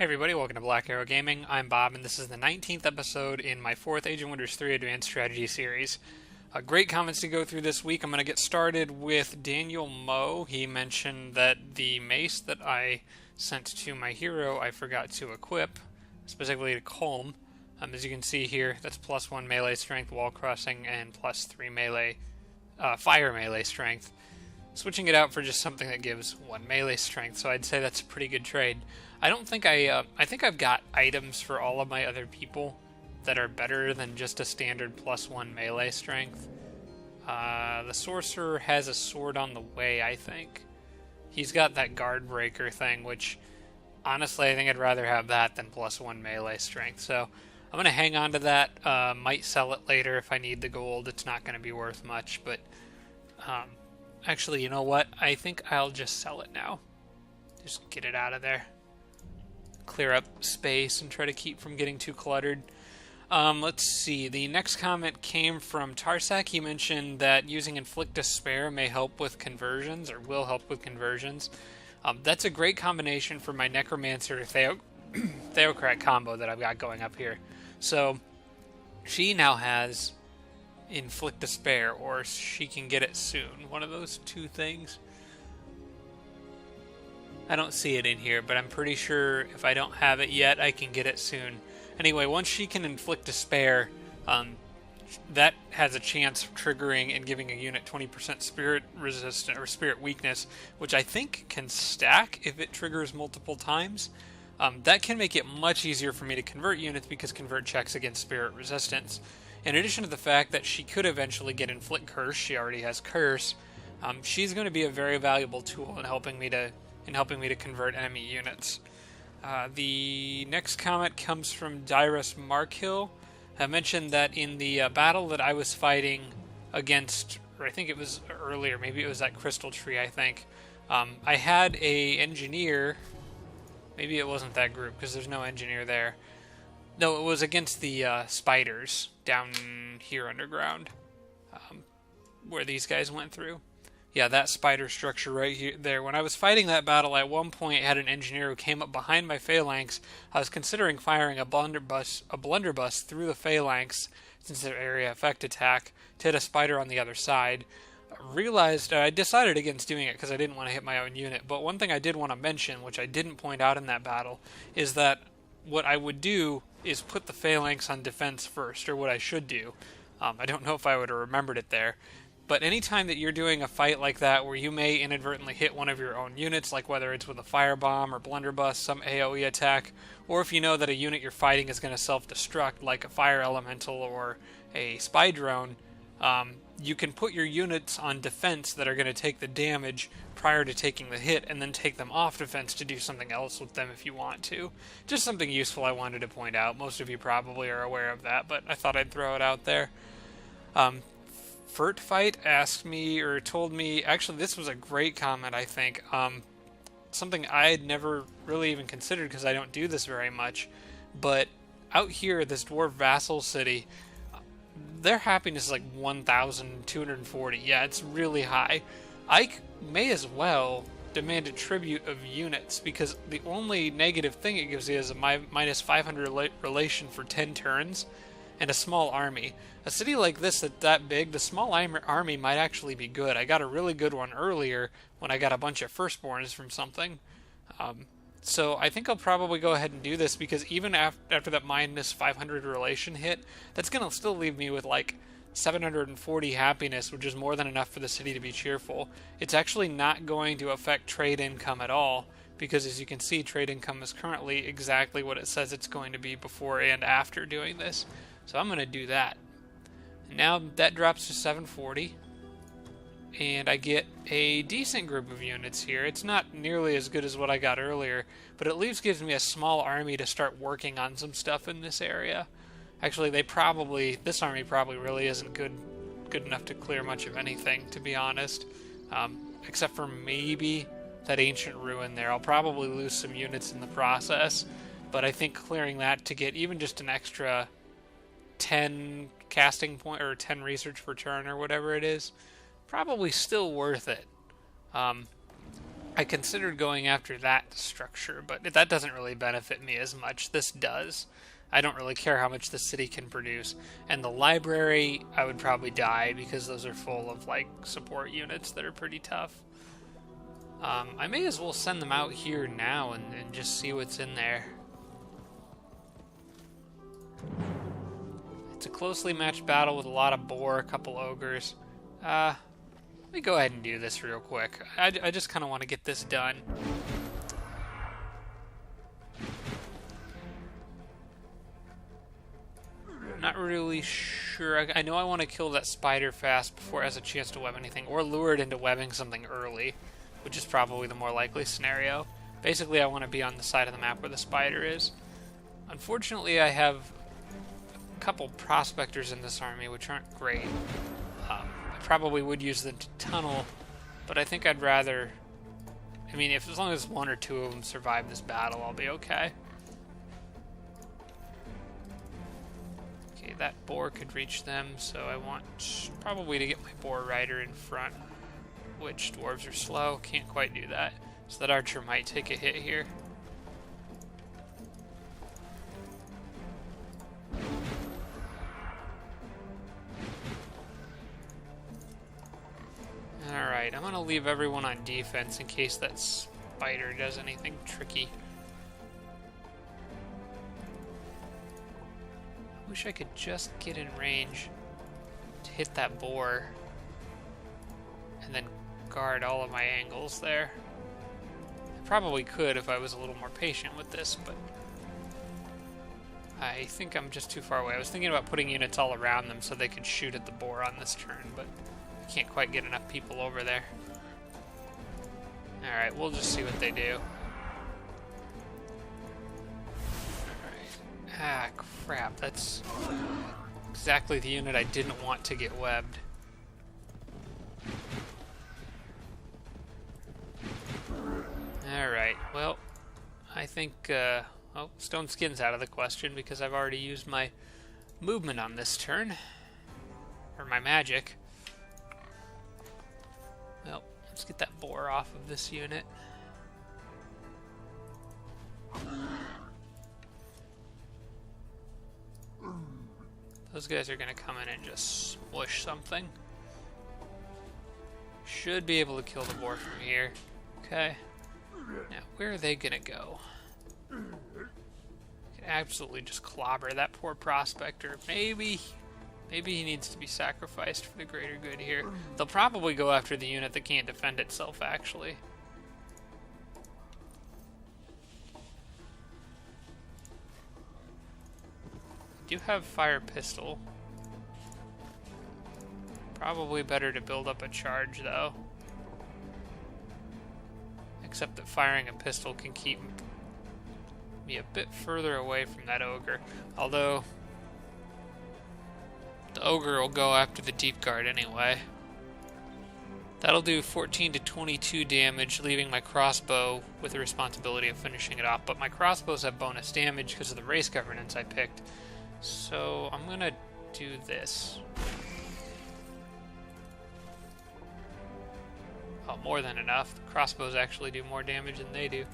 Hey everybody, welcome to Black Arrow Gaming. I'm Bob, and this is the 19th episode in my 4th Age of Wonders 3 Advanced Strategy series. Great comments to go through this week. I'm going to get started with Daniel Moe. He mentioned that the mace that I sent to my hero I forgot to equip, specifically to Colm. As you can see here, that's +1 melee strength, wall crossing, and +3 melee, fire melee strength. Switching it out for just something that gives 1 melee strength, so I'd say that's a pretty good trade. I think I've got items for all of my other people that are better than just a standard +1 melee strength. The sorcerer has a sword on the way, I think. He's got that guard breaker thing, which honestly I think I'd rather have that than +1 melee strength. So I'm going to hang on to that. Might sell it later if I need the gold. It's not going to be worth much, but actually, you know what? I think I'll just sell it now. Just get it out of there. Clear up space and try to keep from getting too cluttered. Let's see. The next comment came from Tarsak. He mentioned that using Inflict Despair may help with conversions, or will help with conversions. That's a great combination for my Necromancer Theocrat combo that I've got going up here. So, she now has Inflict Despair, or she can get it soon. One of those two things. I don't see it in here, but I'm pretty sure if I don't have it yet, I can get it soon. Anyway, once she can Inflict Despair, that has a chance of triggering and giving a unit 20% spirit resistance or spirit weakness, which I think can stack if it triggers multiple times. That can make it much easier for me to convert units because convert checks against spirit resistance. In addition to the fact that she could eventually get Inflict Curse, she already has Curse. She's going to be a very valuable tool in helping me to convert enemy units. The next comment comes from Dyrus Markhill. I mentioned that in the battle that I was fighting against, or I think it was earlier, maybe it was that Crystal Tree, I think. I had a engineer, maybe it wasn't that group because there's no engineer there. No, it was against the spiders down here underground, where these guys went through. Yeah, that spider structure right here, there. When I was fighting that battle, at one point I had an engineer who came up behind my phalanx. I was considering firing a blunderbuss through the phalanx, since their area effect attack, to hit a spider on the other side. I decided against doing it because I didn't want to hit my own unit. But one thing I did want to mention, which I didn't point out in that battle, is that what I would do is put the phalanx on defense first, or what I should do. I don't know if I would have remembered it there. But anytime that you're doing a fight like that where you may inadvertently hit one of your own units, like whether it's with a firebomb or blunderbuss, some AoE attack, or if you know that a unit you're fighting is going to self-destruct, like a fire elemental or a spy drone, you can put your units on defense that are going to take the damage prior to taking the hit, and then take them off defense to do something else with them if you want to. Just something useful I wanted to point out. Most of you probably are aware of that, but I thought I'd throw it out there. Furt Fight asked me, or told me, actually this was a great comment, I think, something I had never really even considered because I don't do this very much, but out here, this dwarf vassal city, their happiness is like 1,240. Yeah, it's really high. I may as well demand a tribute of units, because the only negative thing it gives you is a minus 500 relation for 10 turns, and a small army. A city like this that's that big, the small army might actually be good. I got a really good one earlier when I got a bunch of firstborns from something. So I think I'll probably go ahead and do this, because even after that minus 500 relation hit, that's going to still leave me with like 740 happiness, which is more than enough for the city to be cheerful. It's actually not going to affect trade income at all, because as you can see, trade income is currently exactly what it says it's going to be before and after doing this. So I'm going to do that. Now that drops to 740. And I get a decent group of units here. It's not nearly as good as what I got earlier, but at least gives me a small army to start working on some stuff in this area. Actually, this army probably really isn't good enough to clear much of anything, to be honest. Except for maybe that ancient ruin there. I'll probably lose some units in the process, but I think clearing that to get even just an extra 10 casting point or 10 research per turn or whatever it is, probably still worth it. I considered going after that structure, but that doesn't really benefit me as much. This does. I don't really care how much the city can produce. And the library, I would probably die because those are full of like support units that are pretty tough. I may as well send them out here now and just see what's in there. It's a closely matched battle with a lot of boar, a couple ogres. Let me go ahead and do this real quick. I just kind of want to get this done. Not really sure. I know I want to kill that spider fast before it has a chance to web anything, or lure it into webbing something early, which is probably the more likely scenario. Basically, I want to be on the side of the map where the spider is. Unfortunately, I have a couple prospectors in this army, which aren't great. I probably would use them to tunnel, but I think I'd rather... I mean, as long as one or two of them survive this battle, I'll be okay. Okay, that boar could reach them, so I want probably to get my boar rider in front, which dwarves are slow, can't quite do that. So that archer might take a hit here. Alright, I'm going to leave everyone on defense in case that spider does anything tricky. I wish I could just get in range to hit that boar and then guard all of my angles there. I probably could if I was a little more patient with this, but I think I'm just too far away. I was thinking about putting units all around them so they could shoot at the boar on this turn, but I can't quite get enough people over there. Alright, we'll just see what they do. Alright. Ah, crap. That's exactly the unit I didn't want to get webbed. Alright, well, I think, oh, Stone Skin's out of the question because I've already used my movement on this turn. Or my magic. Well, let's get that boar off of this unit. Those guys are going to come in and just smush something. Should be able to kill the boar from here. Okay. Now, where are they going to go? Can absolutely just clobber that poor prospector. Maybe he needs to be sacrificed for the greater good here. They'll probably go after the unit that can't defend itself, actually. I do have fire pistol. Probably better to build up a charge, though. Except that firing a pistol can keep me a bit further away from that ogre. Although the ogre will go after the deep guard anyway. That'll do 14 to 22 damage, leaving my crossbow with the responsibility of finishing it off. But my crossbows have bonus damage because of the race governance I picked. So I'm gonna do this. Oh, more than enough. The crossbows actually do more damage than they do.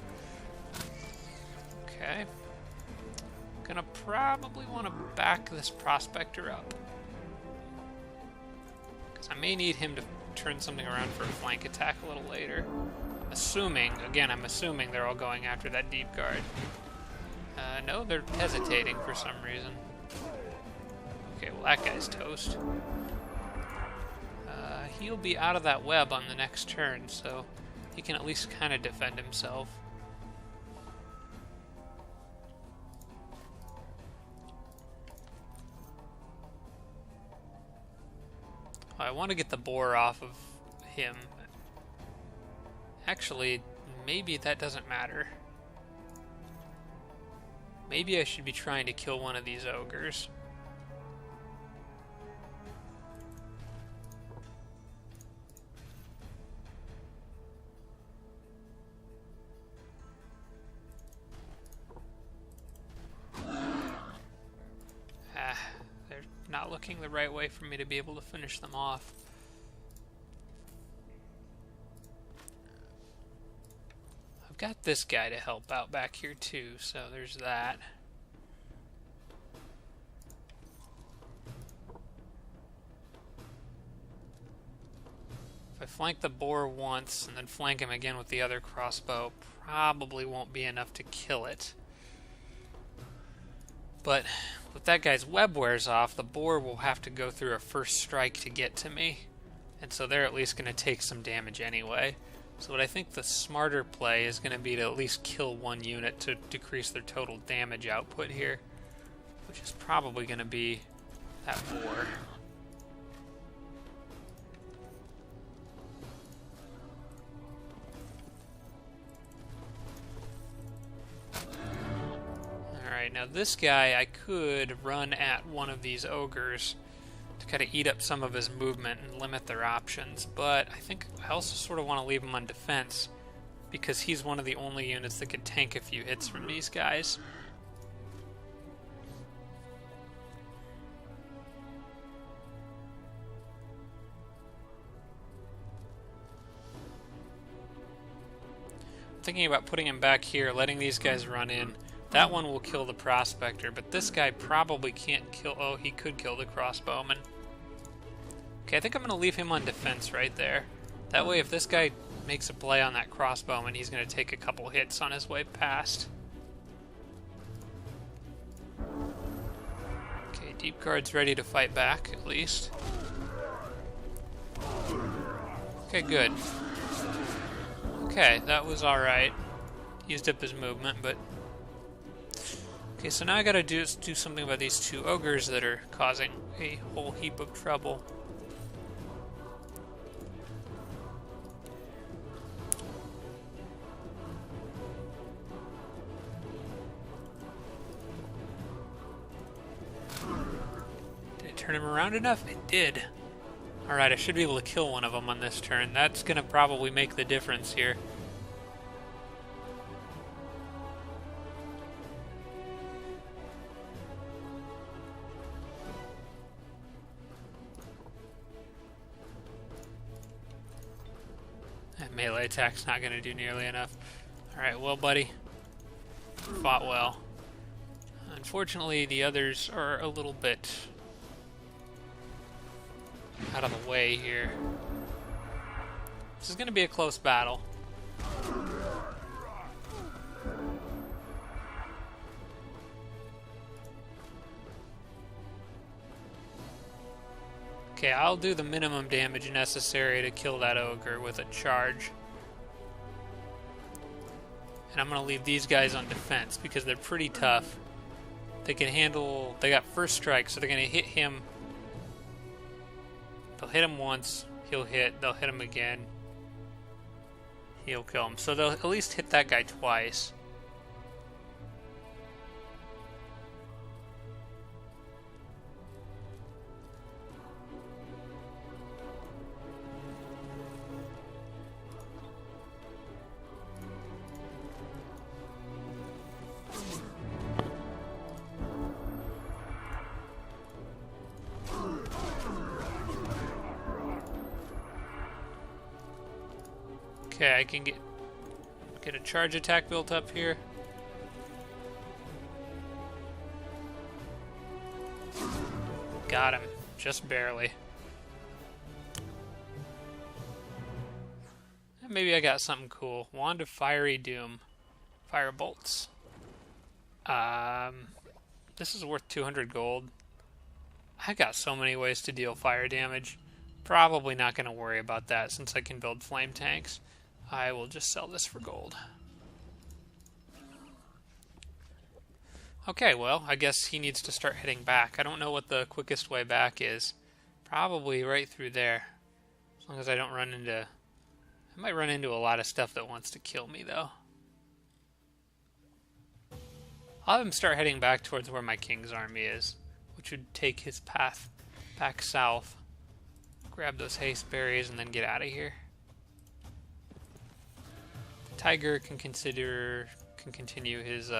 Okay. Gonna probably want to back this prospector up. Because I may need him to turn something around for a flank attack a little later. I'm assuming they're all going after that deep guard. No, they're hesitating for some reason. Okay, well that guy's toast. He'll be out of that web on the next turn, so he can at least kind of defend himself. I want to get the boar off of him. Actually, maybe that doesn't matter. Maybe I should be trying to kill one of these ogres. Not looking the right way for me to be able to finish them off. got this guy to help out back here too, so there's that. If I flank the boar once and then flank him again with the other crossbow, probably won't be enough to kill it. But if that guy's web wears off, the boar will have to go through a first strike to get to me. And so they're at least going to take some damage anyway. So what I think the smarter play is going to be to at least kill one unit to decrease their total damage output here. Which is probably going to be that boar. Alright, now this guy I could run at one of these ogres to kind of eat up some of his movement and limit their options, but I think I also sort of want to leave him on defense because he's one of the only units that could tank a few hits from these guys. Thinking about putting him back here, letting these guys run in. That one will kill the prospector, but this guy probably can't kill... Oh, he could kill the crossbowman. Okay, I think I'm going to leave him on defense right there. That way, if this guy makes a play on that crossbowman, he's going to take a couple hits on his way past. Okay, deep guard's ready to fight back, at least. Okay, good. Okay, that was alright. Used up his movement, but... Okay, so now I gotta do something about these two ogres that are causing a whole heap of trouble. Did it turn him around enough? It did. Alright, I should be able to kill one of them on this turn. That's gonna probably make the difference here. That melee attack's not gonna do nearly enough. Alright, well, buddy. Fought well. Unfortunately, the others are a little bit out of the way here. This is going to be a close battle. Okay, I'll do the minimum damage necessary to kill that ogre with a charge. And I'm going to leave these guys on defense because they're pretty tough. They can handle... They got first strike, so they're going to hit him. They'll hit him once, he'll hit, they'll hit him again, he'll kill him. So they'll at least hit that guy twice. Okay, I can get a charge attack built up here. Got him, just barely. And maybe I got something cool. Wand of Fiery Doom. Fire bolts. This is worth 200 gold. I got so many ways to deal fire damage. Probably not going to worry about that since I can build flame tanks. I will just sell this for gold. Okay, well, I guess he needs to start heading back. I don't know what the quickest way back is. Probably right through there. As long as I don't run into... I might run into a lot of stuff that wants to kill me, though. I'll have him start heading back towards where my king's army is, which would take his path back south. Grab those haste berries and then get out of here. Tiger can continue his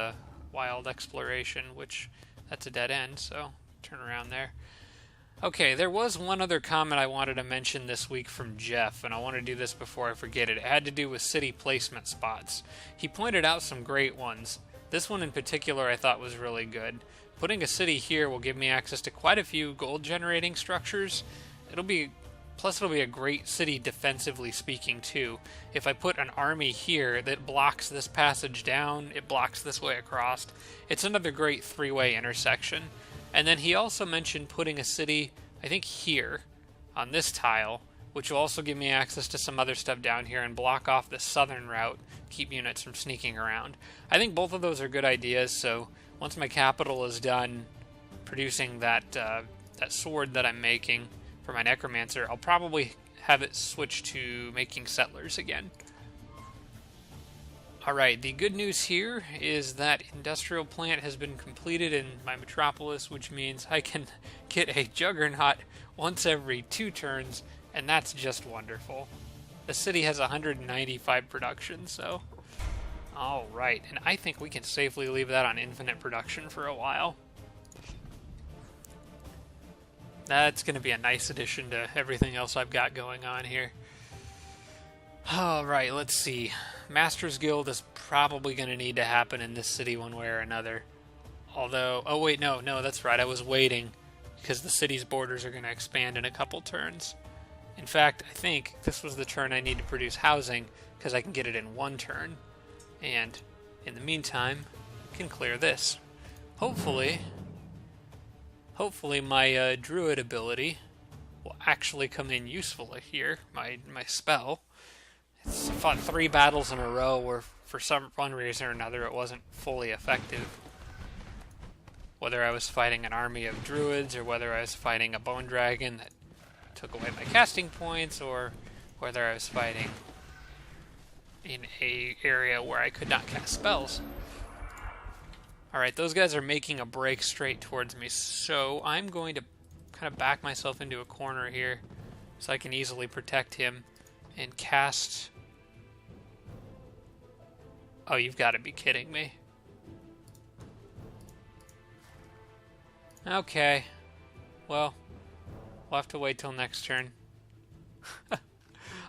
wild exploration, which that's a dead end, so turn around there. Okay, there was one other comment I wanted to mention this week from Jeff, and I want to do this before I forget it. It had to do with city placement spots. He pointed out some great ones. This one in particular I thought was really good. Putting a city here will give me access to quite a few gold generating structures. It'll be a great city defensively speaking too. If I put an army here that blocks this passage down, it blocks this way across. It's another great three-way intersection. And then he also mentioned putting a city, I think here, on this tile, which will also give me access to some other stuff down here and block off the southern route, keep units from sneaking around. I think both of those are good ideas, so once my capital is done producing that sword that I'm making for my necromancer, I'll probably have it switch to making settlers again. Alright, the good news here is that industrial plant has been completed in my metropolis, which means I can get a juggernaut once every 2 turns, and that's just wonderful. The city has 195 production, so... Alright, and I think we can safely leave that on infinite production for a while. That's going to be a nice addition to everything else I've got going on here. Alright, let's see. Master's Guild is probably going to need to happen in this city one way or another. Although, oh wait, no, that's right. I was waiting because the city's borders are going to expand in a couple turns. In fact, I think this was the turn I need to produce housing because I can get it in 1 turn. And in the meantime, I can clear this. Hopefully my druid ability will actually come in useful here, my spell. I fought 3 battles in a row where, for one reason or another, it wasn't fully effective. Whether I was fighting an army of druids, or whether I was fighting a bone dragon that took away my casting points, or whether I was fighting in an area where I could not cast spells. Alright, those guys are making a break straight towards me, so I'm going to kind of back myself into a corner here so I can easily protect him. And cast... Oh, you've got to be kidding me. Okay. Well, we'll have to wait till next turn.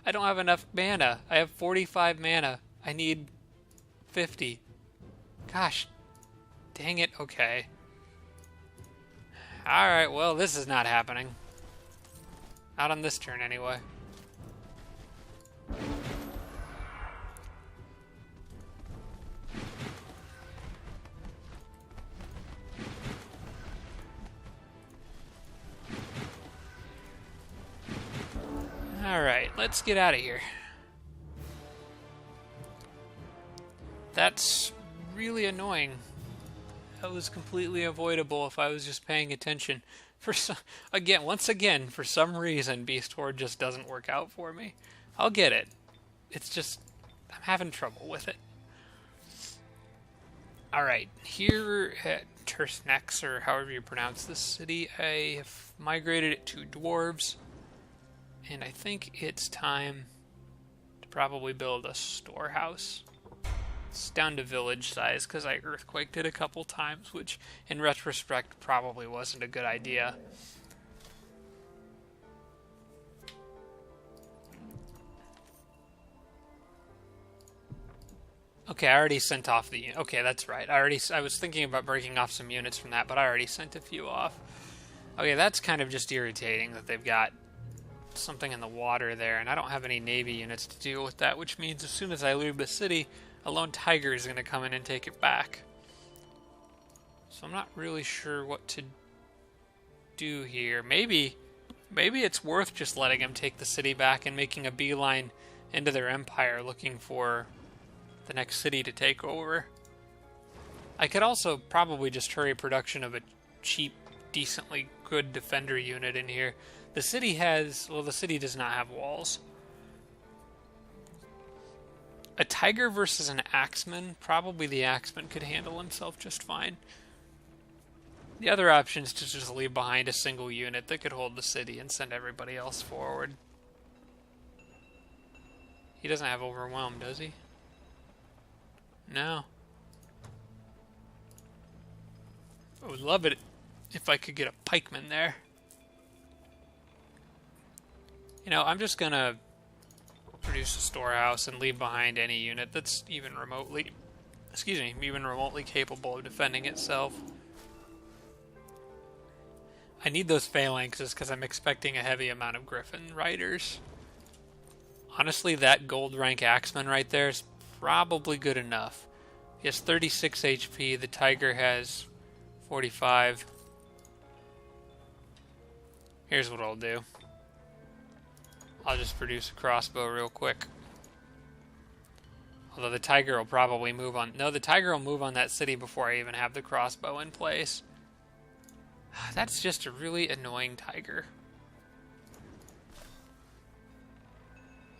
I don't have enough mana. I have 45 mana. I need 50. Gosh. Dang it. Okay. Alright, well, this is not happening. Not on this turn, anyway. Alright, let's get out of here. That's really annoying. That was completely avoidable if I was just paying attention. Once again, for some reason, Beast Horde just doesn't work out for me. I'll get it. It's just, I'm having trouble with it. Alright, here at Tersnex, or however you pronounce this city, I have migrated it to dwarves. And I think it's time to probably build a storehouse. It's down to village size because I earthquaked it a couple times, which in retrospect probably wasn't a good idea. Okay, I already sent off the... Okay, that's right. I was thinking about breaking off some units from that, but I already sent a few off. Okay, that's kind of just irritating that they've got something in the water there, and I don't have any navy units to deal with that, which means as soon as I leave the city, a lone tiger is going to come in and take it back. So I'm not really sure what to do here. Maybe it's worth just letting him take the city back and making a beeline into their empire looking for the next city to take over. I could also probably just hurry production of a cheap, decently good defender unit in here. The city has... Well, the city does not have walls. A tiger versus an axeman, probably the axeman could handle himself just fine. The other option is to just leave behind a single unit that could hold the city and send everybody else forward. He doesn't have overwhelm, does he? No. I would love it if I could get a pikeman there. You know, I'm just gonna produce a storehouse and leave behind any unit that's even remotely, even remotely capable of defending itself. I need those phalanxes because I'm expecting a heavy amount of Griffin riders. Honestly, that gold rank axeman right there is probably good enough. He has 36 HP, the tiger has 45. Here's what I'll do. I'll just produce a crossbow real quick. Although the tiger will probably move on... No, the tiger will move on that city before I even have the crossbow in place. That's just a really annoying tiger.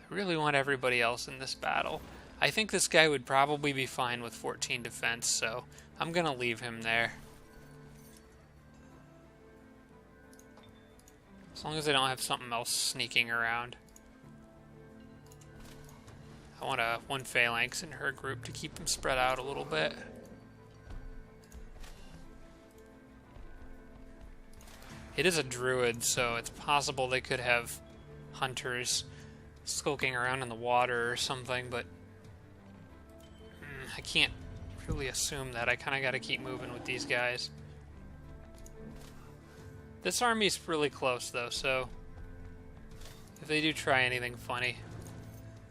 I really want everybody else in this battle. I think this guy would probably be fine with 14 defense, so I'm going to leave him there. As long as I don't have something else sneaking around. I want one phalanx in her group to keep them spread out a little bit. It is a druid, so it's possible they could have hunters skulking around in the water or something, but I can't really assume that. I kind of got to keep moving with these guys. This army's really close, though, so if they do try anything funny...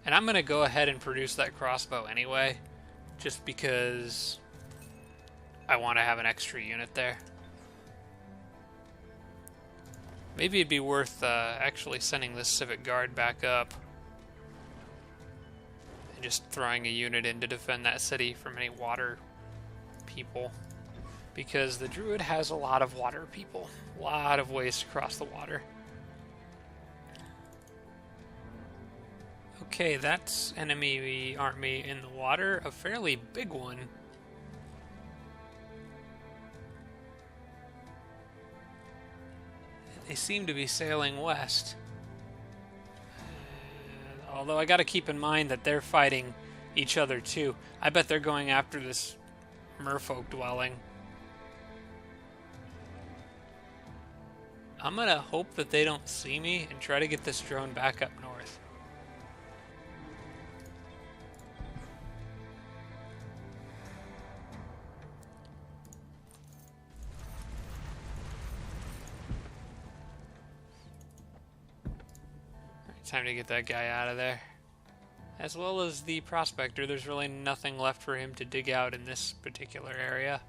And I'm going to go ahead and produce that crossbow anyway, just because I want to have an extra unit there. Maybe it'd be worth actually sending this civic guard back up and just throwing a unit in to defend that city from any water people. Because the druid has a lot of water people. A lot of ways to cross the water. Okay, that's enemy army in the water. A fairly big one. They seem to be sailing west. Although I gotta keep in mind that they're fighting each other too. I bet they're going after this merfolk dwelling. I'm gonna hope that they don't see me and try to get this drone back up north. Time to get that guy out of there. As well as the prospector, there's really nothing left for him to dig out in this particular area.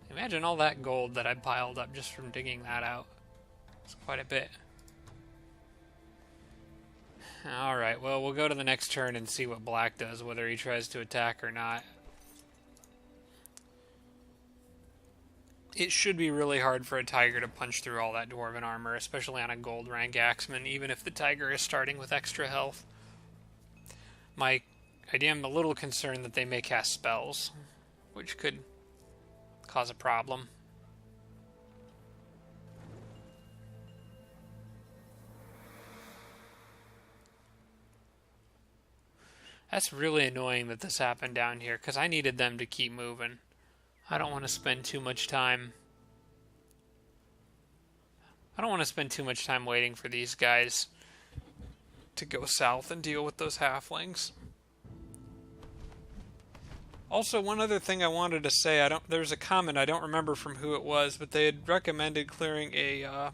Imagine all that gold that I piled up just from digging that out. It's quite a bit. Alright, well, we'll go to the next turn and see what black does, whether he tries to attack or not. It should be really hard for a tiger to punch through all that dwarven armor, especially on a gold rank axeman, even if the tiger is starting with extra health. I am a little concerned that they may cast spells, which could cause a problem. That's really annoying that this happened down here, because I needed them to keep moving. I don't want to spend too much time... waiting for these guys to go south and deal with those halflings. Also, one other thing I wanted to say, there was a comment, I don't remember from who it was, but they had recommended clearing a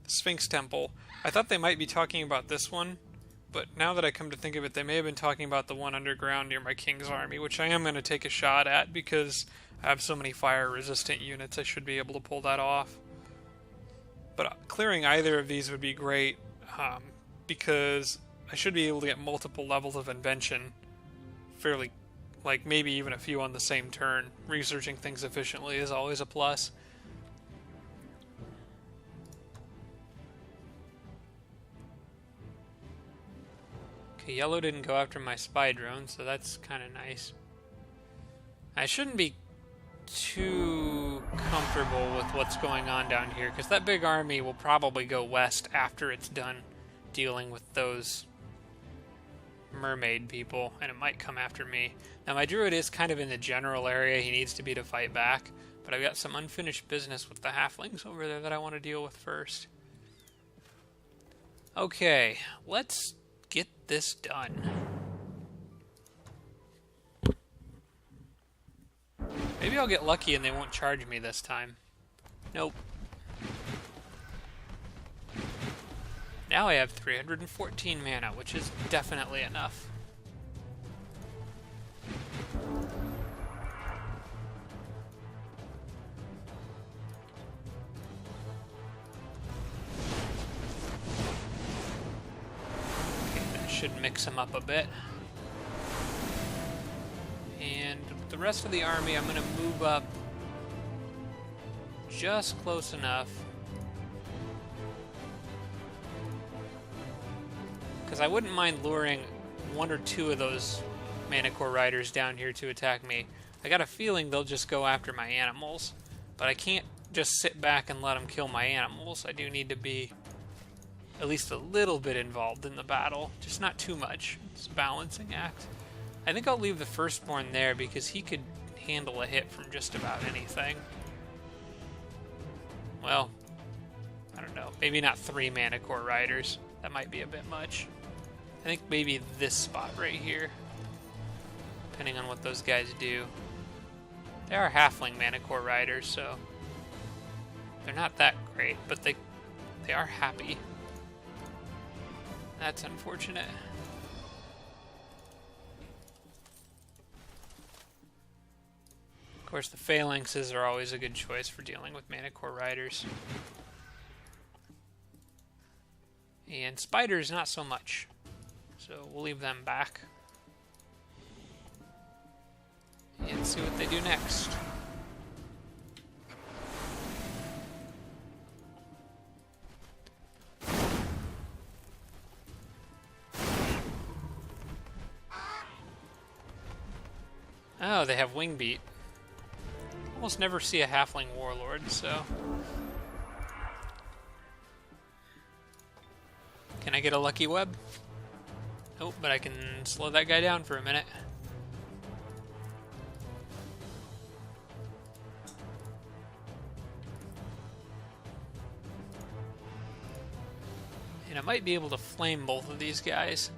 Sphinx Temple. I thought they might be talking about this one, but now that I come to think of it, they may have been talking about the one underground near my King's Army, which I am going to take a shot at because I have so many fire-resistant units, I should be able to pull that off. But clearing either of these would be great, because I should be able to get multiple levels of invention fairly, like maybe even a few on the same turn. Researching things efficiently is always a plus. Okay, yellow didn't go after my spy drone, so that's kind of nice. I shouldn't be too comfortable with what's going on down here, because that big army will probably go west after it's done dealing with those mermaid people, and it might come after me. Now, my druid is kind of in the general area he needs to be to fight back, but I've got some unfinished business with the halflings over there that I want to deal with first. Okay, let's get this done. Maybe I'll get lucky and they won't charge me this time. Nope. Now I have 314 mana, which is definitely enough. Okay, that should mix them up a bit. And the rest of the army, I'm going to move up just close enough. Because I wouldn't mind luring one or two of those Mana Core Riders down here to attack me. I got a feeling they'll just go after my animals. But I can't just sit back and let them kill my animals. I do need to be at least a little bit involved in the battle. Just not too much. It's a balancing act. I think I'll leave the Firstborn there because he could handle a hit from just about anything. Well, I don't know. Maybe not 3 Mana Core Riders. That might be a bit much. I think maybe this spot right here. Depending on what those guys do. They are Halfling Mana Core Riders, so they're not that great, but they are happy. That's unfortunate. Of course, the Phalanxes are always a good choice for dealing with Mana Core Riders. And Spiders, not so much. So we'll leave them back. And see what they do next. Oh, they have Wing Beat. Almost never see a Halfling Warlord, so... Can I get a Lucky Web? Nope, but I can slow that guy down for a minute. And I might be able to flame both of these guys.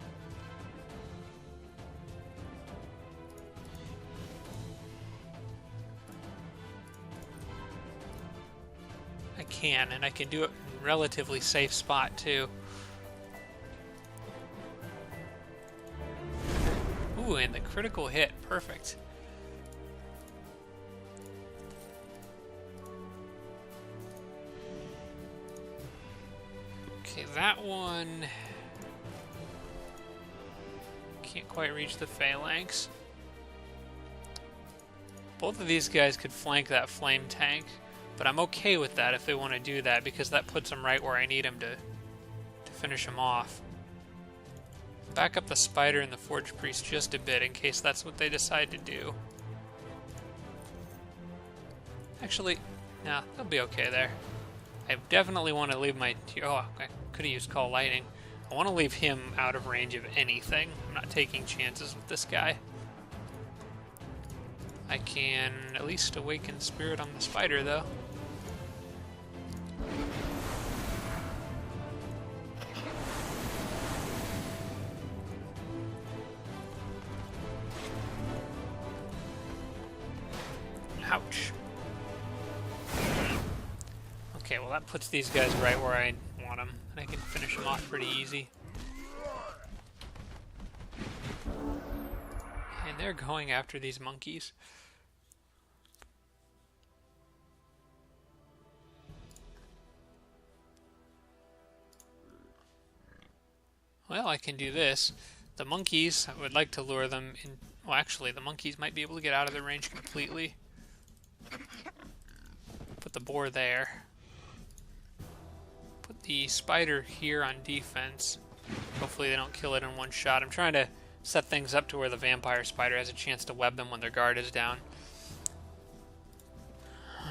I can, and I can do it in a relatively safe spot too. Ooh, and the critical hit. Perfect. Okay, that one... Can't quite reach the Phalanx. Both of these guys could flank that flame tank, but I'm okay with that if they want to do that, because that puts them right where I need them to finish them off. Back up the Spider and the Forge Priest just a bit in case that's what they decide to do. Actually, nah, they'll be okay there. I definitely want to leave my... Oh, I could have used Call Lightning. I want to leave him out of range of anything. I'm not taking chances with this guy. I can at least awaken Spirit on the Spider, though. Ouch. Okay, well that puts these guys right where I want them, and I can finish them off pretty easy. And they're going after these monkeys. Well, I can do this. The monkeys, I would like to lure them in... Well, actually, the monkeys might be able to get out of their range completely. Put the boar there. Put the Spider here on defense. Hopefully they don't kill it in one shot. I'm trying to set things up to where the Vampire Spider has a chance to web them when their guard is down.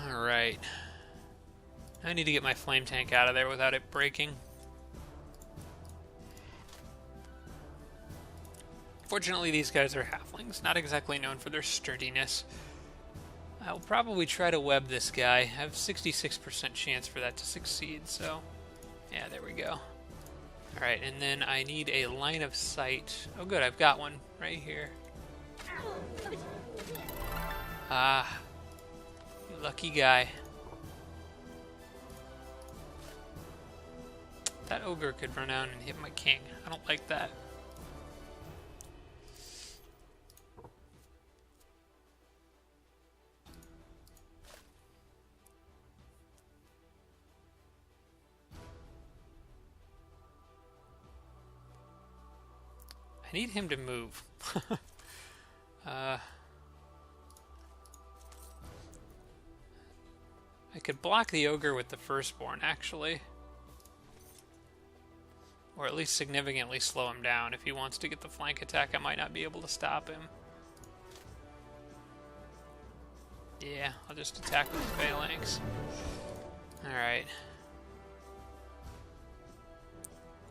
Alright. I need to get my flame tank out of there without it breaking. Fortunately, these guys are halflings, not exactly known for their sturdiness. I'll probably try to web this guy. I have 66% chance for that to succeed, so... Yeah, there we go. Alright, and then I need a line of sight. Oh good, I've got one right here. Ah, you lucky guy. That ogre could run out and hit my king. I don't like that. I need him to move. I could block the ogre with the firstborn, actually. Or at least significantly slow him down. If he wants to get the flank attack, I might not be able to stop him. Yeah, I'll just attack with phalanx. Alright.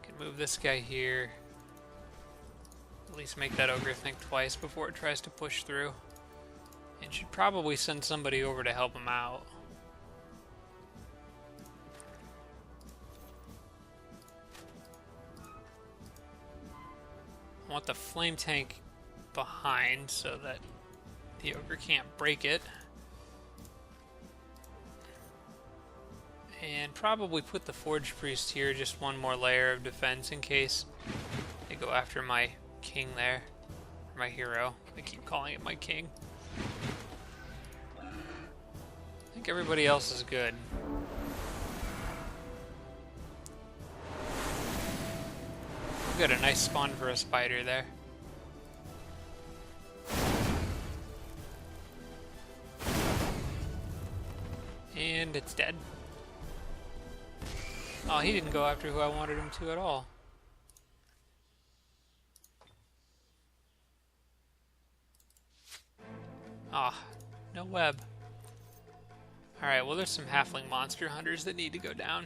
Can move this guy here. At least make that ogre think twice before it tries to push through. And should probably send somebody over to help him out. I want the flame tank behind so that the ogre can't break it. And probably put the Forge Priest here, just one more layer of defense in case they go after my king there. My hero. I keep calling it my king. I think everybody else is good. We've got a nice spawn for a spider there. And it's dead. Oh, he didn't go after who I wanted him to at all. Ah, no web. Alright, well there's some halfling monster hunters that need to go down.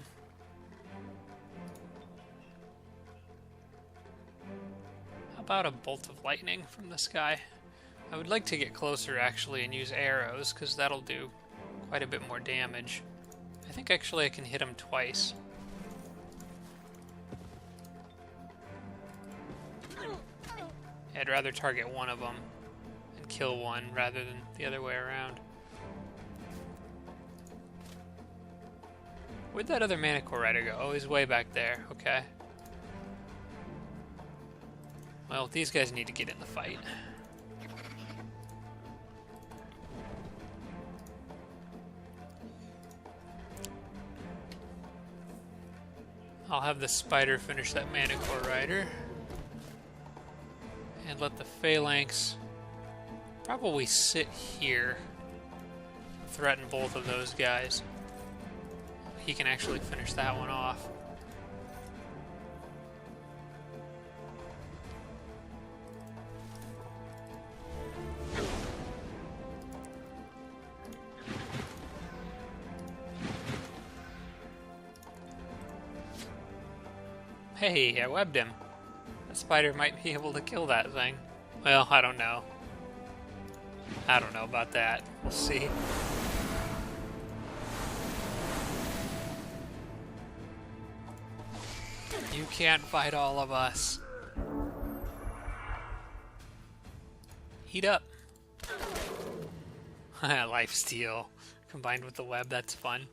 How about a bolt of lightning from the sky? I would like to get closer actually and use arrows, because that'll do quite a bit more damage. I think actually I can hit him twice. I'd rather target one of them and kill one rather than the other way around. Where'd that other Manicore Rider go? Oh, he's way back there. Okay. Well, these guys need to get in the fight. I'll have the spider finish that Manicore Rider. And let the phalanx probably sit here. Threaten both of those guys. He can actually finish that one off. Hey, I webbed him. The spider might be able to kill that thing. Well, I don't know. I don't know about that. We'll see. You can't fight all of us. Heat up. Lifesteal. Combined with the web, that's fun.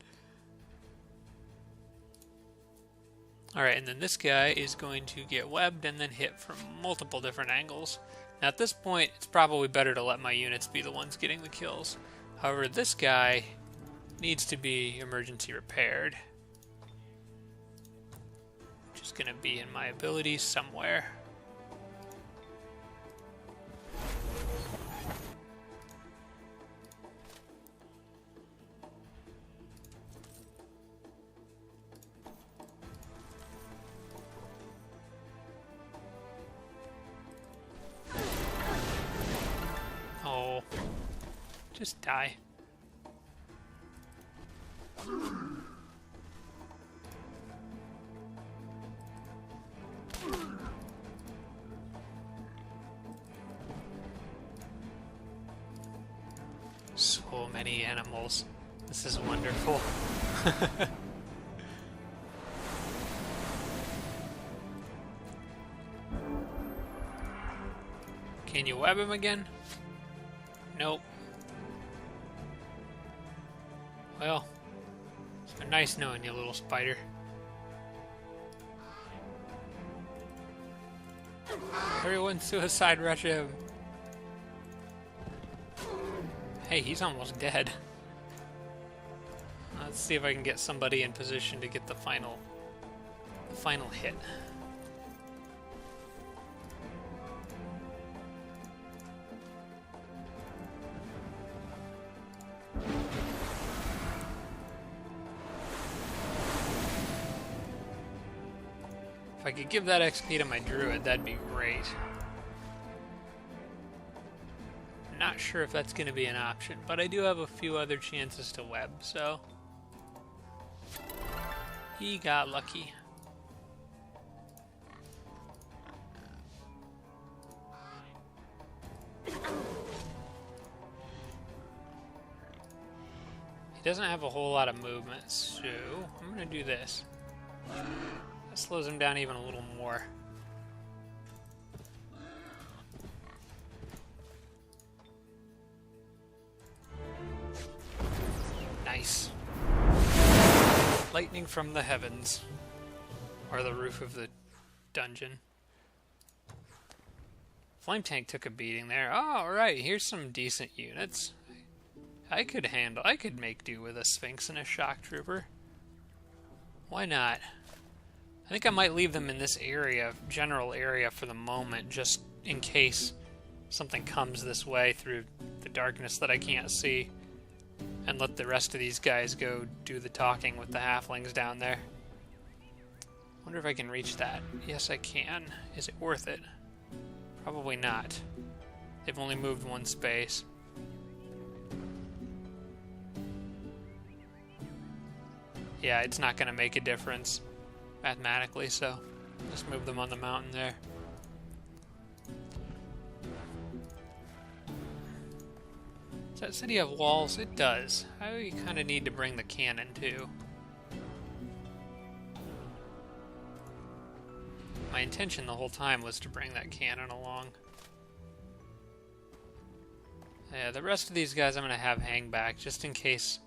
Alright, and then this guy is going to get webbed and then hit from multiple different angles. Now at this point, it's probably better to let my units be the ones getting the kills. However, this guy needs to be emergency repaired. Which is going to be in my abilities somewhere. Just die. So many animals. This is wonderful. Can you web him again? Nope. Well, it's been nice knowing you, little spider. Everyone suicide rush him. Hey, he's almost dead. Let's see if I can get somebody in position to get the final hit. If I could give that XP to my druid, that'd be great. Not sure if that's going to be an option, but I do have a few other chances to web, so he got lucky. He doesn't have a whole lot of movement, so I'm going to do this. That slows him down even a little more. Nice. Lightning from the heavens. Or the roof of the dungeon. Flame tank took a beating there. Oh, alright, here's some decent units. I could make do with a Sphinx and a Shock Trooper. Why not? I think I might leave them in this area, general area for the moment, just in case something comes this way through the darkness that I can't see. And let the rest of these guys go do the talking with the halflings down there. Wonder if I can reach that. Yes, I can. Is it worth it? Probably not. They've only moved one space. Yeah, it's not going to make a difference mathematically, so just move them on the mountain there. Does that city have walls? It does. I kind of need to bring the cannon too. My intention the whole time was to bring that cannon along. Yeah, the rest of these guys I'm going to have hang back just in case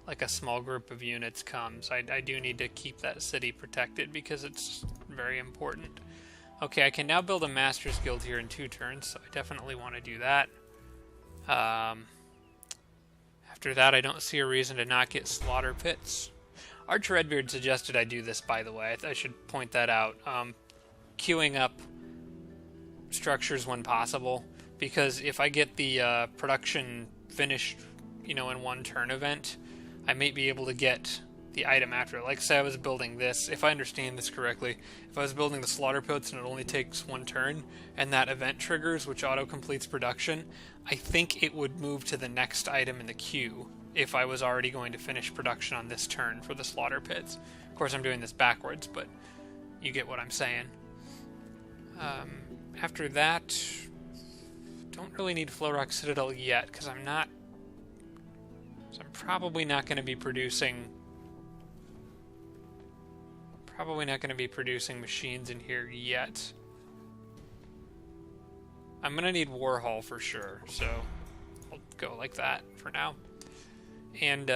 like a small group of units comes. I do need to keep that city protected because it's very important. Okay, I can now build a Master's Guild here in 2 turns, so I definitely want to do that. After that, I don't see a reason to not get slaughter pits. Archer Redbeard suggested I do this, by the way. I should point that out. Queuing up structures when possible, because if I get the production finished, you know, in 1 turn event, I may be able to get the item after. Like, say I was building this, if I understand this correctly, if I was building the slaughter pits and it only takes 1 turn, and that event triggers, which auto-completes production, I think it would move to the next item in the queue if I was already going to finish production on this turn for the slaughter pits. Of course, I'm doing this backwards, but you get what I'm saying. After that, don't really need Flowrock Citadel yet, because I'm probably not going to be producing machines in here yet. I'm going to need Warhol for sure, so I'll go like that for now. And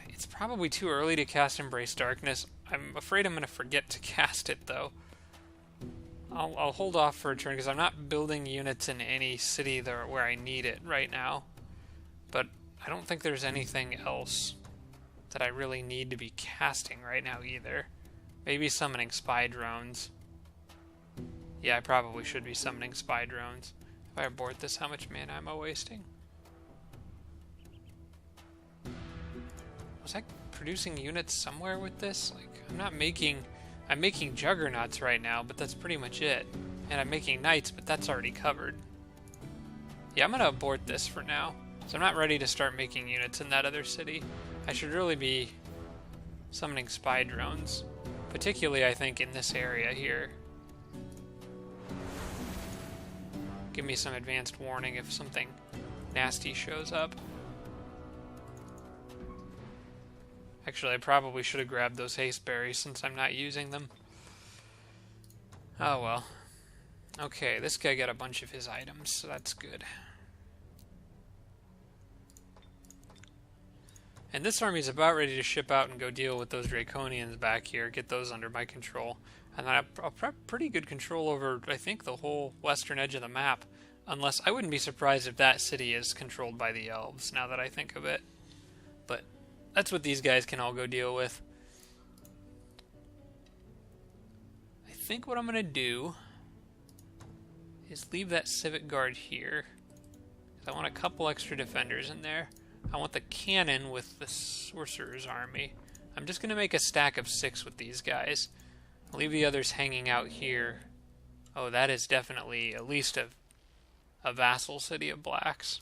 it's probably too early to cast Embrace Darkness. I'm afraid I'm going to forget to cast it, though. I'll hold off for a turn, because I'm not building units in any city there where I need it right now. But I don't think there's anything else that I really need to be casting right now either. Maybe summoning spy drones. Yeah, I probably should be summoning spy drones. If I abort this, how much mana am I wasting? Was I producing units somewhere with this? Like, I'm making juggernauts right now, but that's pretty much it. And I'm making knights, but that's already covered. Yeah, I'm gonna abort this for now. So I'm not ready to start making units in that other city. I should really be summoning spy drones. Particularly, I think, in this area here. Give me some advanced warning if something nasty shows up. Actually, I probably should have grabbed those haste berries since I'm not using them. Oh well. Okay, this guy got a bunch of his items, so that's good. And this army is about ready to ship out and go deal with those Draconians back here, get those under my control. And then I'll prep pretty good control over, I think, the whole western edge of the map. Unless, I wouldn't be surprised if that city is controlled by the elves, now that I think of it. But that's what these guys can all go deal with. I think what I'm going to do is leave that civic guard here. I want a couple extra defenders in there. I want the cannon with the sorcerer's army. I'm just going to make a stack of 6 with these guys. I'll leave the others hanging out here. Oh, that is definitely at least a vassal city of blacks.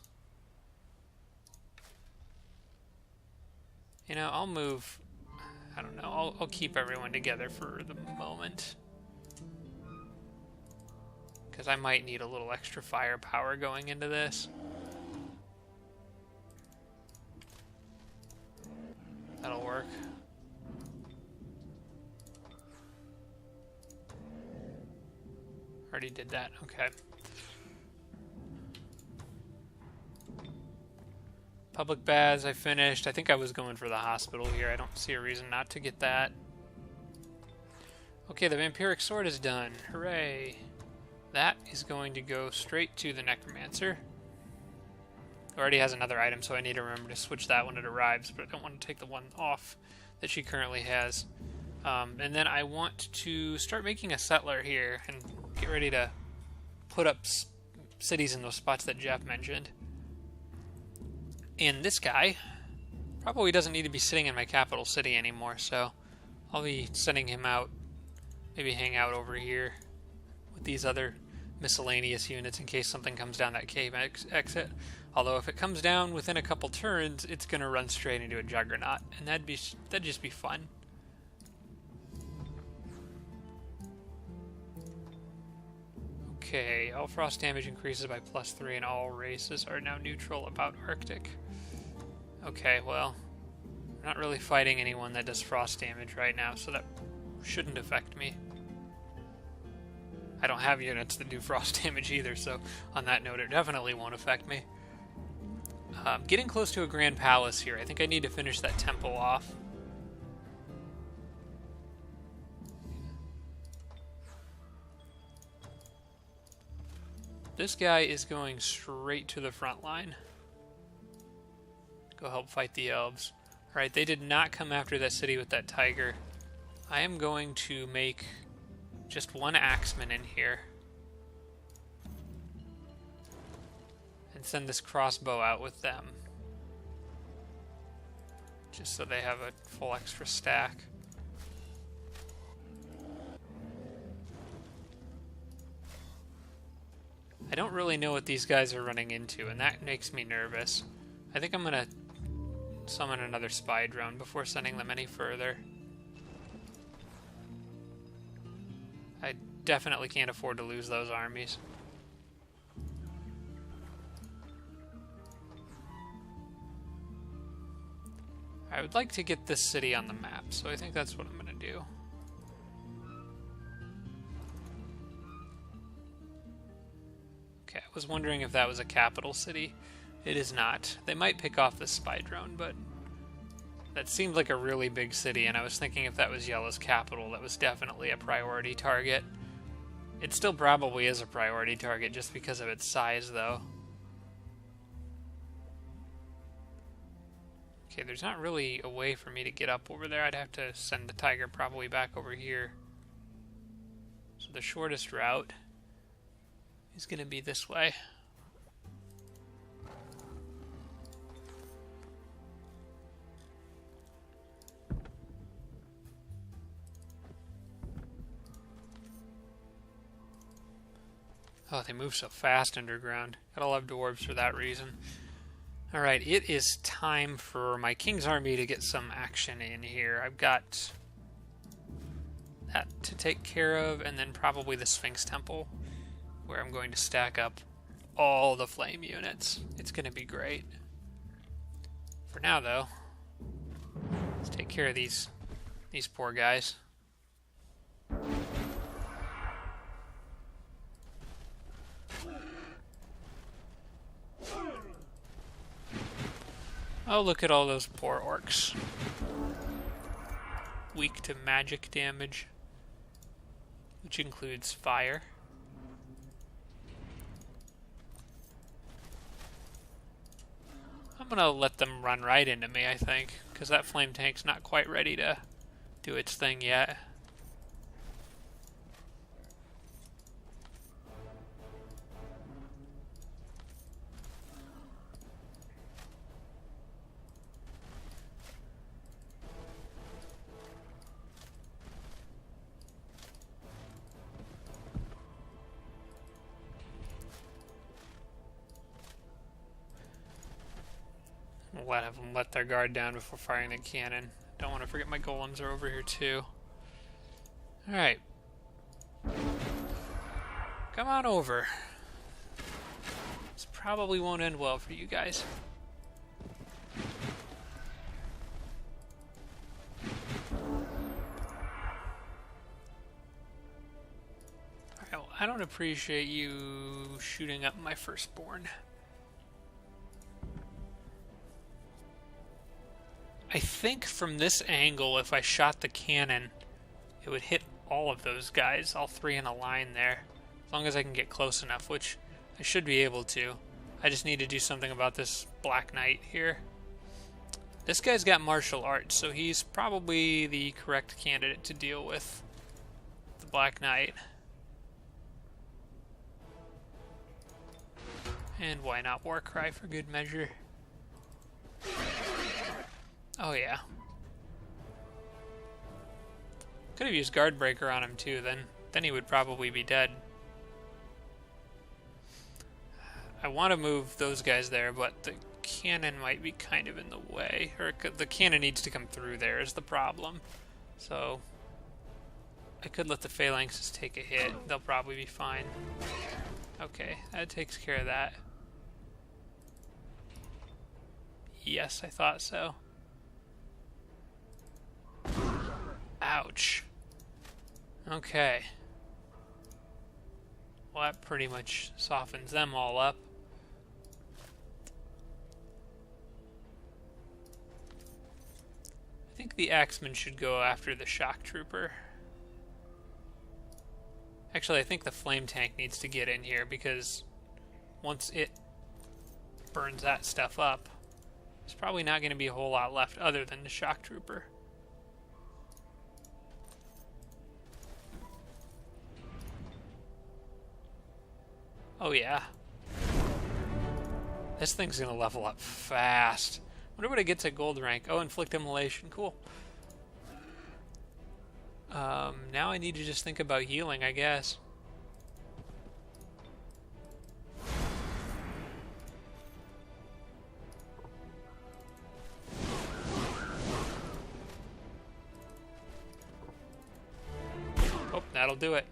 You know, I'll move... I don't know, I'll keep everyone together for the moment. Because I might need a little extra firepower going into this. That'll work. Already did that, okay. Public baths I finished. I think I was going for the hospital here. I don't see a reason not to get that. Okay, the vampiric sword is done. Hooray. That is going to go straight to the necromancer. Already has another item, so I need to remember to switch that when it arrives, but I don't want to take the one off that she currently has. And then I want to start making a settler here and get ready to put up cities in those spots that Jeff mentioned. And this guy probably doesn't need to be sitting in my capital city anymore, so I'll be sending him out, maybe hang out over here with these other miscellaneous units in case something comes down that cave exit. Although if it comes down within a couple turns, it's going to run straight into a juggernaut, and that'd just be fun. Okay, all frost damage increases by +3 and all races are now neutral about Arctic. Okay, well, I'm not really fighting anyone that does frost damage right now, so that shouldn't affect me. I don't have units that do frost damage either, so on that note, it definitely won't affect me. Getting close to a grand palace here. I think I need to finish that temple off. This guy is going straight to the front line. Go help fight the elves. Alright, they did not come after that city with that tiger. I am going to make just one axeman in here. And send this crossbow out with them. Just so they have a full extra stack. I don't really know what these guys are running into, and that makes me nervous. I think I'm going to summon another spy drone before sending them any further. I definitely can't afford to lose those armies. I would like to get this city on the map, so I think that's what I'm going to do. Okay, I was wondering if that was a capital city. It is not. They might pick off the spy drone, but that seemed like a really big city, and I was thinking if that was Yellow's capital, that was definitely a priority target. It still probably is a priority target just because of its size, though. Okay, there's not really a way for me to get up over there. I'd have to send the tiger probably back over here. So the shortest route is going to be this way. Oh, they move so fast underground. Gotta love dwarves for that reason. Alright, it is time for my king's army to get some action in here. I've got that to take care of, and then probably the Sphinx Temple, where I'm going to stack up all the flame units. It's going to be great. For now, though, let's take care of these poor guys. Oh, look at all those poor orcs. Weak to magic damage, which includes fire. I'm gonna let them run right into me, I think, because that flame tank's not quite ready to do its thing yet. Have them let their guard down before firing the cannon. Don't want to forget my golems are over here too. Alright. Come on over. This probably won't end well for you guys. Alright, well, I don't appreciate you shooting up my firstborn. I think from this angle, if I shot the cannon, it would hit all of those guys, all three in a line there. As long as I can get close enough, which I should be able to. I just need to do something about this Black Knight here. This guy's got martial arts, so he's probably the correct candidate to deal with the Black Knight. And why not Warcry for good measure? Oh yeah. Could have used Guardbreaker on him too, then he would probably be dead. I want to move those guys there, but the cannon might be kind of in the way. Or the cannon needs to come through there is the problem. So I could let the phalanxes take a hit. They'll probably be fine. Okay, that takes care of that. Yes, I thought so. Ouch. Okay. Well, that pretty much softens them all up. I think the axeman should go after the shock trooper. Actually, I think the flame tank needs to get in here because once it burns that stuff up, there's probably not going to be a whole lot left other than the shock trooper. Oh yeah. This thing's gonna level up fast. Wonder what it gets at gold rank. Oh, inflict immolation. Cool. Now I need to just think about healing, I guess. Oh, that'll do it.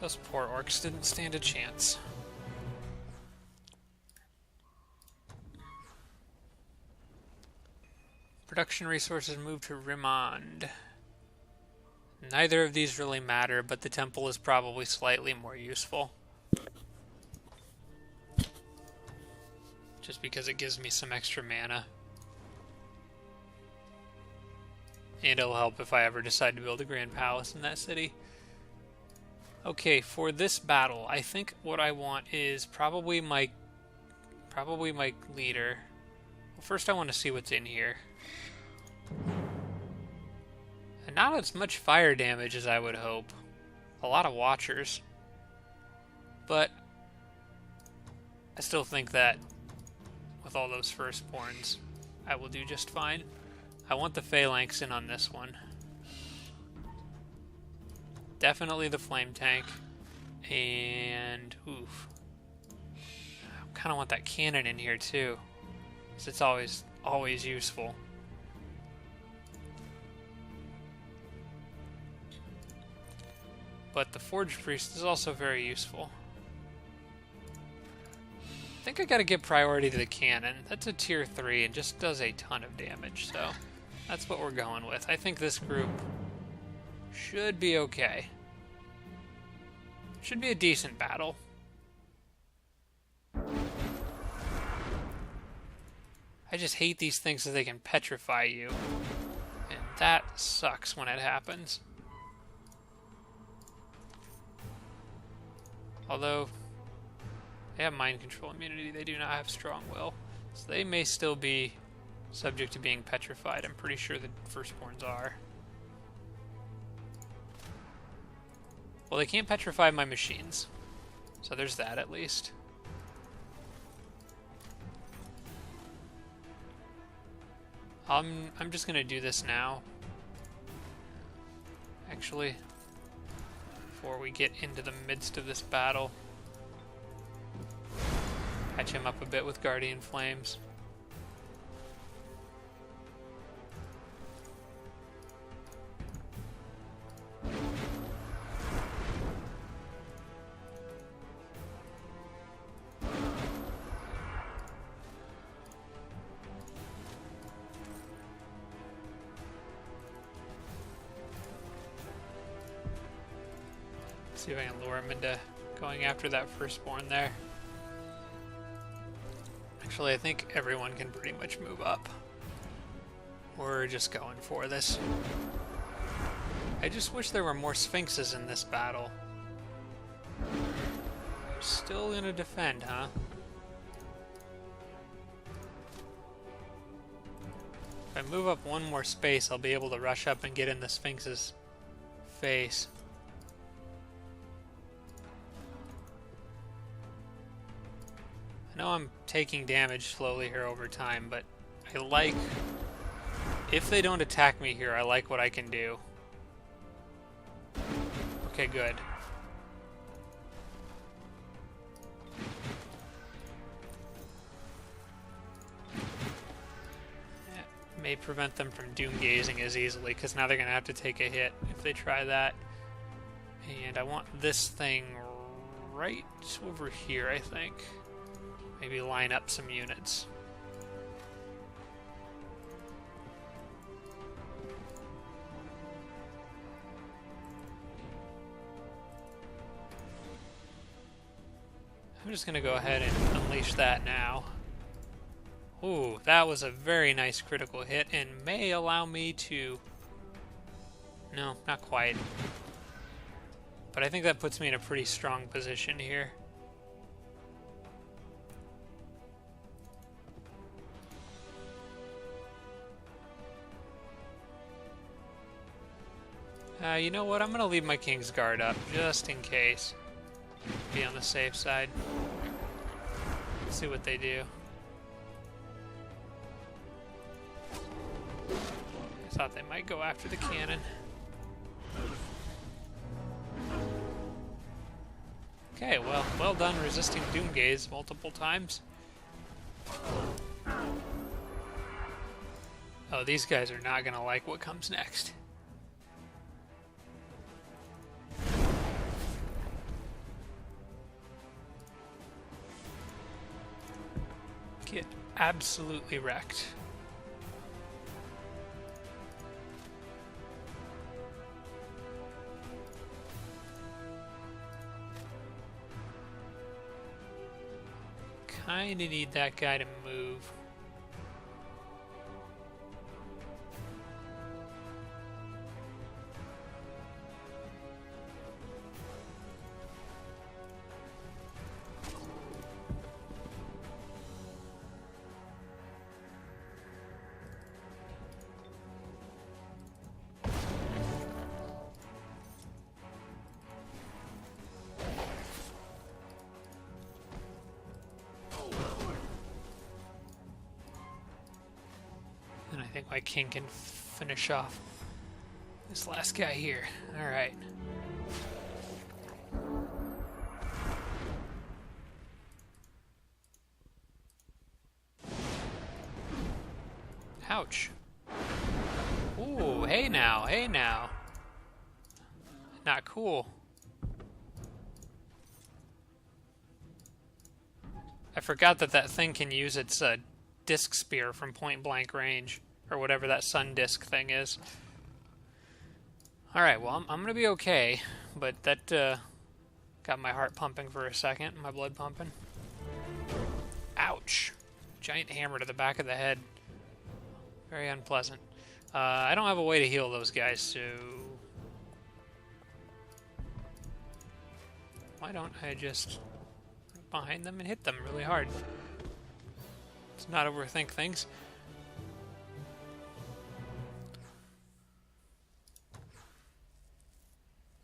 Those poor orcs didn't stand a chance. Production resources moved to Rimond. Neither of these really matter, but the temple is probably slightly more useful. Just because it gives me some extra mana. And it'll help if I ever decide to build a grand palace in that city. Okay, for this battle, I think what I want is probably my leader. Well, first I want to see what's in here. And not as much fire damage as I would hope. A lot of watchers. But I still think that with all those firstborns, I will do just fine. I want the phalanx in on this one. Definitely the flame tank. And oof. I kind of want that cannon in here too, because it's always useful. But the Forge Priest is also very useful. I think I gotta give priority to the cannon. That's a tier 3 and just does a ton of damage, so that's what we're going with. I think this group should be okay. Should be a decent battle. I just hate these things so they can petrify you. And that sucks when it happens. Although, they have mind control immunity, they do not have strong will. So they may still be subject to being petrified. I'm pretty sure the firstborns are. Well, they can't petrify my machines. So there's that at least. I'm just gonna do this now. Actually, before we get into the midst of this battle. Patch him up a bit with Guardian Flames. See if I can lure him into going after that firstborn there. Actually, I think everyone can pretty much move up. We're just going for this. I just wish there were more Sphinxes in this battle. Still gonna defend, huh? If I move up one more space, I'll be able to rush up and get in the Sphinx's face. I know I'm taking damage slowly here over time, but I like... If they don't attack me here, I like what I can do. Okay, good. That may prevent them from doom gazing as easily, because now they're going to have to take a hit if they try that. And I want this thing right over here, I think. Maybe line up some units. I'm just going to go ahead and unleash that now. Ooh, that was a very nice critical hit and may allow me to... No, not quite. But I think that puts me in a pretty strong position here. You know what? I'm going to leave my King's Guard up, just in case. Be on the safe side. Let's see what they do. I thought they might go after the cannon. Okay, well done resisting Doomgaze multiple times. Oh, these guys are not going to like what comes next. Get absolutely wrecked. Kinda need that guy to move. I think my king can finish off this last guy here. Alright. Ouch. Ooh, hey now, hey now. Not cool. I forgot that that thing can use its disc spear from point blank range. Or whatever that sun disc thing is. Alright, well, I'm gonna be okay. But that got my heart pumping for a second. My blood pumping. Ouch. giant hammer to the back of the head. Very unpleasant. I don't have a way to heal those guys, so... why don't I just run behind them and hit them really hard? Let's not overthink things.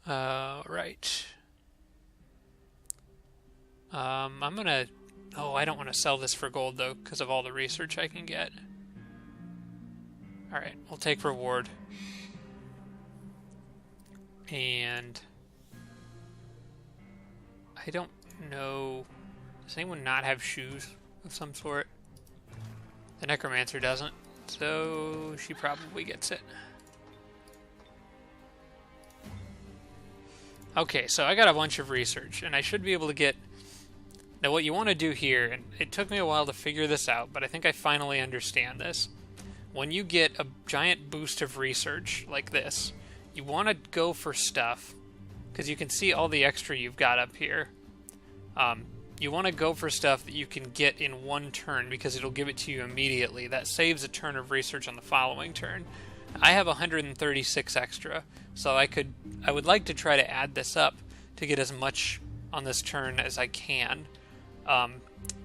Right. I'm gonna... oh, I don't want to sell this for gold, though, because of all the research I can get. Alright, we'll take reward. And... I don't know... does anyone not have shoes of some sort? The necromancer doesn't, so she probably gets it. Okay, so I got a bunch of research, and I should be able to get... now what you want to do here, and it took me a while to figure this out, but I think I finally understand this. When you get a giant boost of research like this, you want to go for stuff, because you can see all the extra you've got up here. You want to go for stuff that you can get in one turn, because it'll give it to you immediately. That saves a turn of research on the following turn. I have 136 extra, so I would like to try to add this up to get as much on this turn as I can.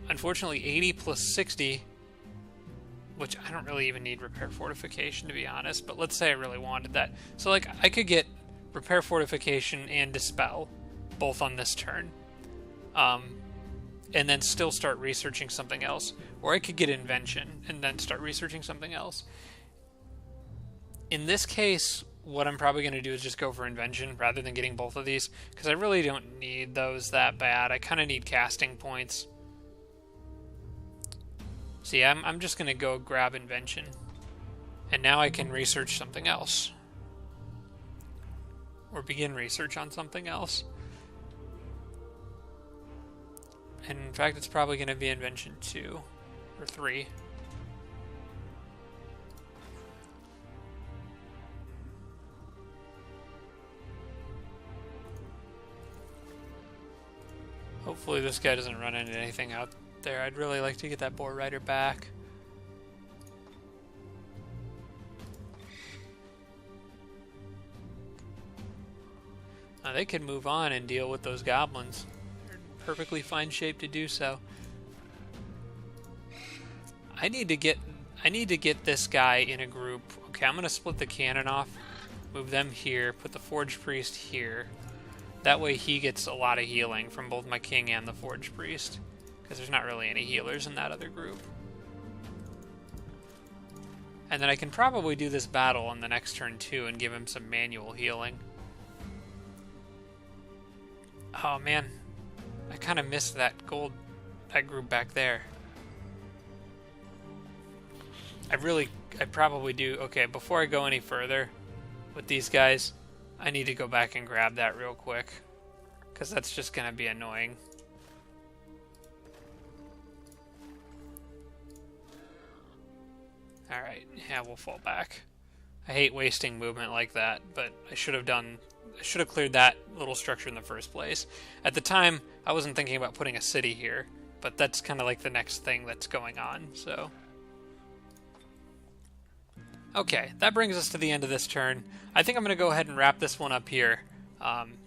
Unfortunately, 80 plus 60, which I don't really even need repair fortification, to be honest, but let's say I really wanted that. So like, I could get repair fortification and dispel both on this turn, and then still start researching something else, or I could get invention and then start researching something else. In this case, what I'm probably going to do is just go for invention rather than getting both of these, because I really don't need those that bad. I kind of need casting points. See, I'm just going to go grab invention, and now I can research something else, or begin research on something else. And in fact, it's probably going to be invention 2 or 3. Hopefully this guy doesn't run into anything out there. I'd really like to get that boar rider back. Now they can move on and deal with those goblins. They're in perfectly fine shape to do so. I need to get this guy in a group. Okay, I'm gonna split the cannon off, move them here, put the forge priest here. That way he gets a lot of healing from both my king and the forge priest, because there's not really any healers in that other group. And then I can probably do this battle on the next turn too and give him some manual healing. Oh man, I kind of missed that group back there. I probably do. Okay, before I go any further with these guys, I need to go back and grab that real quick, because that's just going to be annoying. Alright, yeah, we'll fall back. I hate wasting movement like that, but I should have cleared that little structure in the first place. At the time, I wasn't thinking about putting a city here, but that's kind of like the next thing that's going on, so... Okay, that brings us to the end of this turn. I think I'm going to go ahead and wrap this one up here.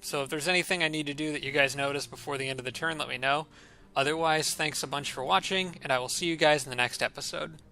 So if there's anything I need to do that you guys notice before the end of the turn, let me know. Otherwise, thanks a bunch for watching, and I will see you guys in the next episode.